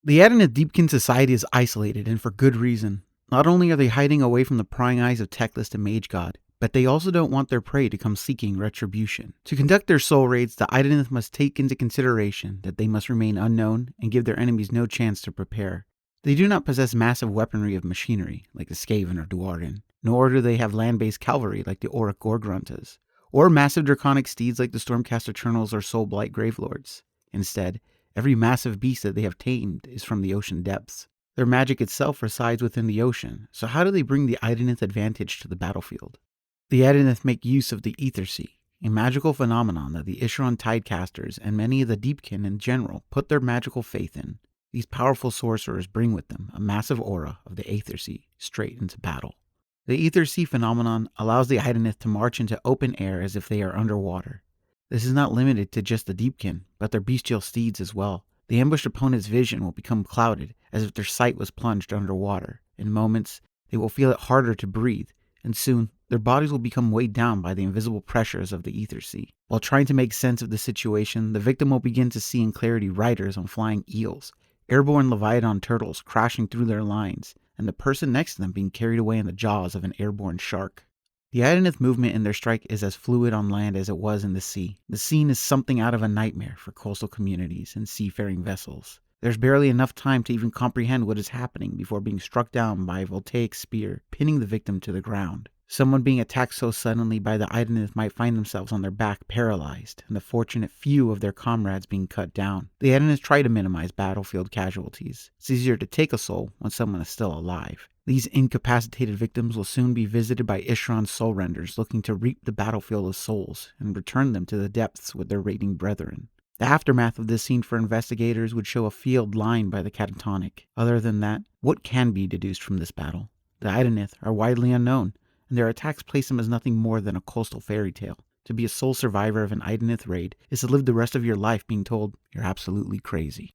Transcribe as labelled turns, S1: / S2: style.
S1: The Idoneth Deepkin society is isolated, and for good reason. Not only are they hiding away from the prying eyes of Teclis and Mage God, but they also don't want their prey to come seeking retribution. To conduct their soul raids, the Idoneth must take into consideration that they must remain unknown and give their enemies no chance to prepare. They do not possess massive weaponry of machinery, like the Skaven or Dwarven, nor do they have land-based cavalry like the Auric Gorgruntas, or massive draconic steeds like the Stormcast Eternals or Soulblight Gravelords. Instead, every massive beast that they have tamed is from the ocean depths. Their magic itself resides within the ocean, so how do they bring the Idoneth advantage to the battlefield? The Idoneth make use of the Ether Sea, a magical phenomenon that the Isheron Tidecasters and many of the Deepkin in general put their magical faith in. These powerful sorcerers bring with them a massive aura of the Aether Sea straight into battle. The Ether Sea phenomenon allows the Idoneth to march into open air as if they are underwater. This is not limited to just the Deepkin, but their bestial steeds as well. The ambushed opponent's vision will become clouded, as if their sight was plunged underwater. In moments, they will feel it harder to breathe, and soon, their bodies will become weighed down by the invisible pressures of the Ether Sea. While trying to make sense of the situation, the victim will begin to see in clarity riders on flying eels, airborne Leviathan turtles crashing through their lines, and the person next to them being carried away in the jaws of an airborne shark. The Idoneth movement in their strike is as fluid on land as it was in the sea. The scene is something out of a nightmare for coastal communities and seafaring vessels. There's barely enough time to even comprehend what is happening before being struck down by a voltaic spear, pinning the victim to the ground. Someone being attacked so suddenly by the Idoneth might find themselves on their back paralyzed, and the fortunate few of their comrades being cut down. The Idoneth try to minimize battlefield casualties. It's easier to take a soul when someone is still alive. These incapacitated victims will soon be visited by Isheron's soul renders looking to reap the battlefield of souls and return them to the depths with their raiding brethren. The aftermath of this scene for investigators would show a field lined by the catatonic. Other than that, what can be deduced from this battle? The Idoneth are widely unknown, and their attacks place them as nothing more than a coastal fairy tale. To be a sole survivor of an Idoneth raid is to live the rest of your life being told you're absolutely crazy.